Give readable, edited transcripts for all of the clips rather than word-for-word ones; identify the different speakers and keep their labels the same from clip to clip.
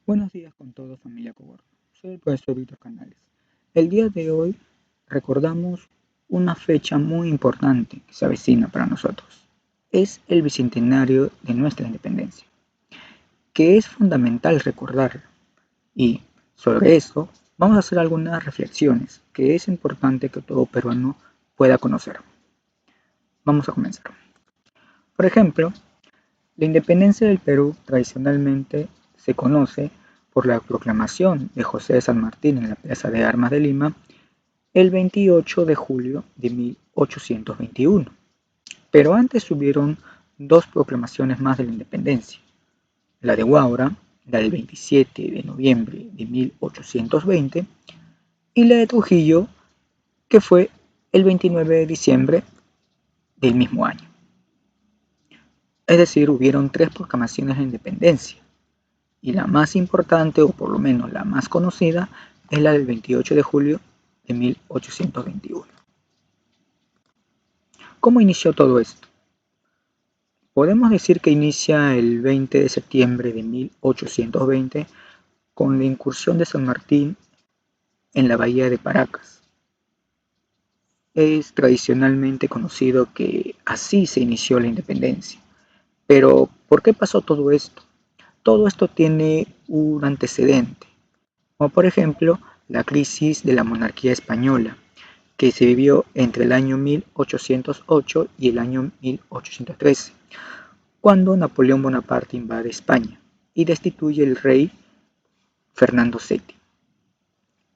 Speaker 1: Buenos días con todos, familia Coborno. Soy el profesor Víctor Canales. El día de hoy recordamos una fecha muy importante que se avecina para nosotros. Es el bicentenario de nuestra independencia, que es fundamental recordar. Y sobre eso vamos a hacer algunas reflexiones que es importante que todo peruano pueda conocer. Vamos a comenzar. Por ejemplo, la independencia del Perú tradicionalmente se conoce por la proclamación de José de San Martín en la Plaza de Armas de Lima el 28 de julio de 1821. Pero antes hubieron dos proclamaciones más de la independencia, la de Huaura, la del 27 de noviembre de 1820, y la de Trujillo, que fue el 29 de diciembre del mismo año. Es decir, hubieron tres proclamaciones de independencia, y la más importante, o por lo menos la más conocida, es la del 28 de julio de 1821. ¿Cómo inició todo esto? Podemos decir que inicia el 20 de septiembre de 1820 con la incursión de San Martín en la bahía de Paracas. Es tradicionalmente conocido que así se inició la independencia. Pero, ¿por qué pasó todo esto? Todo esto tiene un antecedente, como por ejemplo la crisis de la monarquía española, que se vivió entre el año 1808 y el año 1813, cuando Napoleón Bonaparte invade España y destituye al rey Fernando VII.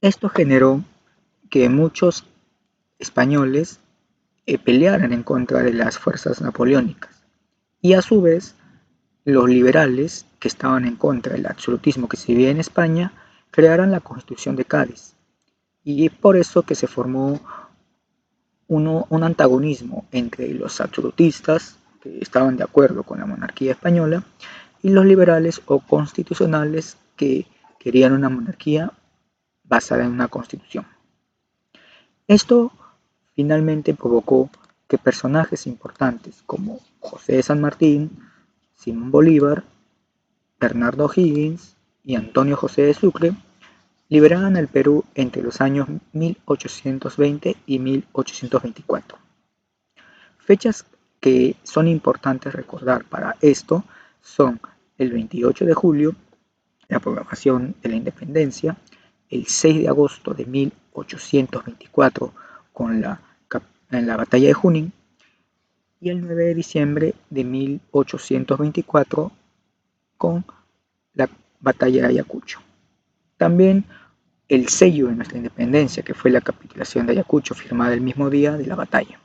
Speaker 1: Esto generó que muchos españoles pelearan en contra de las fuerzas napoleónicas, y a su vez los liberales, que estaban en contra del absolutismo que se vivía en España, crearon la Constitución de Cádiz, y es por eso que se formó un antagonismo entre los absolutistas, que estaban de acuerdo con la monarquía española, y los liberales o constitucionales, que querían una monarquía basada en una constitución. Esto finalmente provocó que personajes importantes como José de San Martín, Simón Bolívar, Bernardo O'Higgins y Antonio José de Sucre liberaran al Perú entre los años 1820 y 1824. Fechas que son importantes recordar para esto son el 28 de julio, la proclamación de la independencia, el 6 de agosto de 1824 con en la batalla de Junín, y el 9 de diciembre de 1824 con la batalla de Ayacucho. También el sello de nuestra independencia, que fue la capitulación de Ayacucho, firmada el mismo día de la batalla.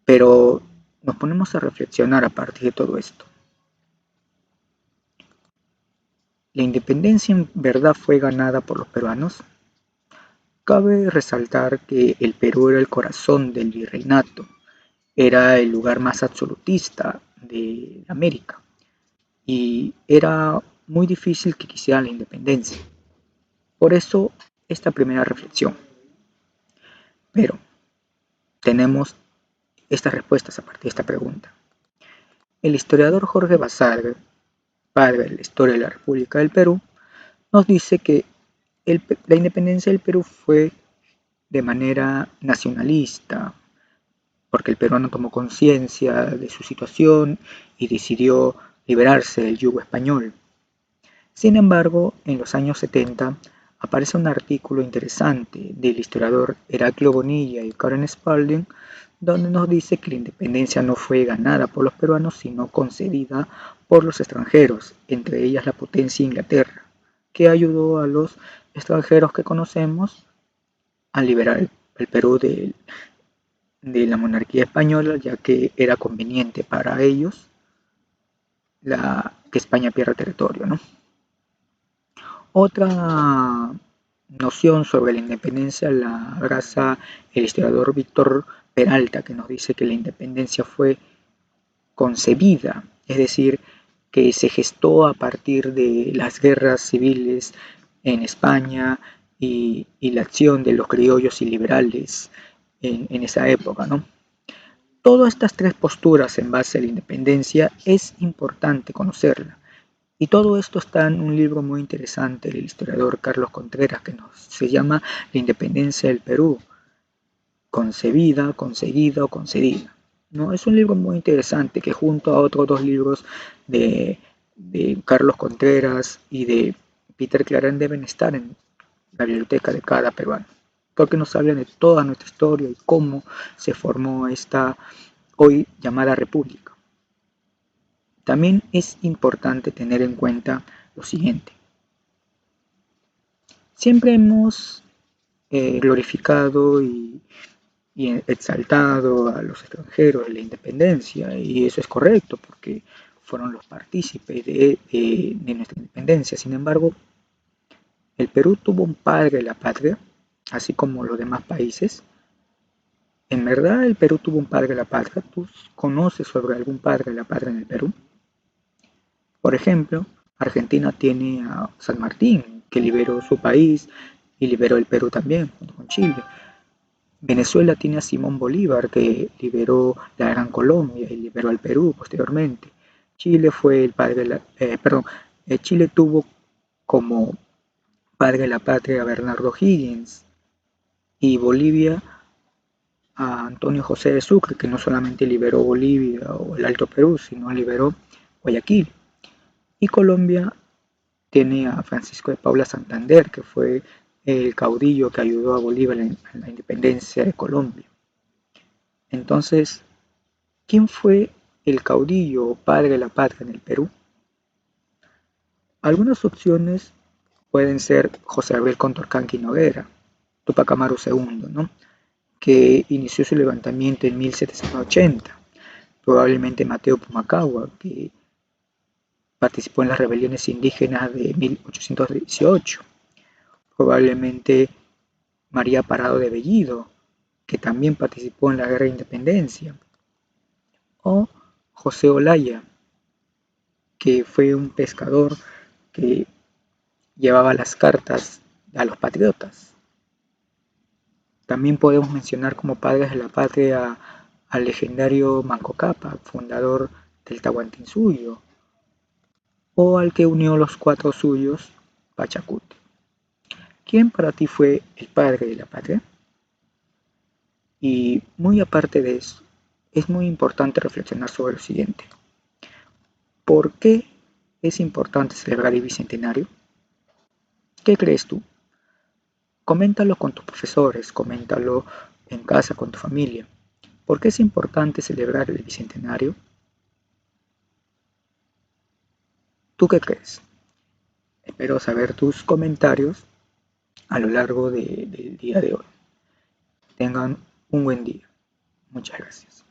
Speaker 1: Pero nos ponemos a reflexionar a partir de todo esto. ¿La independencia en verdad fue ganada por los peruanos? Cabe resaltar que el Perú era el corazón del virreinato, era el lugar más absolutista de América, y era muy difícil que quisieran la independencia. Por eso, esta primera reflexión. Pero tenemos estas respuestas a partir de esta pregunta. El historiador Jorge Basadre, padre de la historia de la República del Perú, nos dice que la independencia del Perú fue de manera nacionalista, porque el peruano tomó conciencia de su situación y decidió liberarse del yugo español. Sin embargo, en los años 70 aparece un artículo interesante del historiador Heraclio Bonilla y Karen Spalding, donde nos dice que la independencia no fue ganada por los peruanos, sino concedida por los extranjeros, entre ellas la potencia Inglaterra, que ayudó a los extranjeros que conocemos a liberar el Perú de la monarquía española, ya que era conveniente para ellos que España pierda territorio, ¿no? Otra noción sobre la independencia la abraza el historiador Víctor Peralta, que nos dice que la independencia fue concebida, es decir, que se gestó a partir de las guerras civiles en España y la acción de los criollos y liberales en esa época, ¿no? Todas estas tres posturas en base a la independencia es importante conocerla, Y todo esto está en un libro muy interesante del historiador Carlos Contreras se llama La independencia del Perú, concebida, conseguida o concedida. ¿No? Es un libro muy interesante que junto a otros dos libros de Carlos Contreras y de Peter Clarén deben estar en la biblioteca de cada peruano, porque nos hablan de toda nuestra historia y cómo se formó esta hoy llamada república. También es importante tener en cuenta lo siguiente. Siempre hemos glorificado y exaltado a los extranjeros de la independencia, y eso es correcto porque fueron los partícipes de nuestra independencia. Sin embargo, el Perú tuvo un padre de la patria, así como los demás países. ¿En verdad el Perú tuvo un padre de la patria? ¿Tú conoces sobre algún padre de la patria en el Perú? Por ejemplo, Argentina tiene a San Martín, que liberó su país y liberó el Perú también, junto con Chile. Venezuela tiene a Simón Bolívar, que liberó la Gran Colombia y liberó al Perú posteriormente. Chile fue el padre de la, Chile tuvo como padre de la patria a Bernardo Higgins, y Bolivia a Antonio José de Sucre, que no solamente liberó Bolivia o el Alto Perú, sino liberó Guayaquil. Y Colombia tiene a Francisco de Paula Santander, que fue el caudillo que ayudó a Bolívar en la independencia de Colombia. Entonces, ¿quién fue el caudillo o padre de la patria en el Perú? Algunas opciones pueden ser José Abel Condorcanqui Noguera, Tupac Amaru II, ¿no? Que inició su levantamiento en 1780, probablemente Mateo Pumacahua, que participó en las rebeliones indígenas de 1818, probablemente María Parado de Bellido, que también participó en la Guerra de Independencia, o José Olaya, que fue un pescador que llevaba las cartas a los patriotas. También podemos mencionar como padres de la patria al legendario Manco Cápac, fundador del Tahuantinsuyo, o al que unió los cuatro suyos, Pachacuti. ¿Quién para ti fue el padre de la patria? Y muy aparte de eso, es muy importante reflexionar sobre lo siguiente. ¿Por qué es importante celebrar el Bicentenario? ¿Qué crees tú? Coméntalo con tus profesores, coméntalo en casa con tu familia. ¿Por qué es importante celebrar el Bicentenario? ¿Tú qué crees? Espero saber tus comentarios a lo largo del día de hoy. Tengan un buen día. Muchas gracias.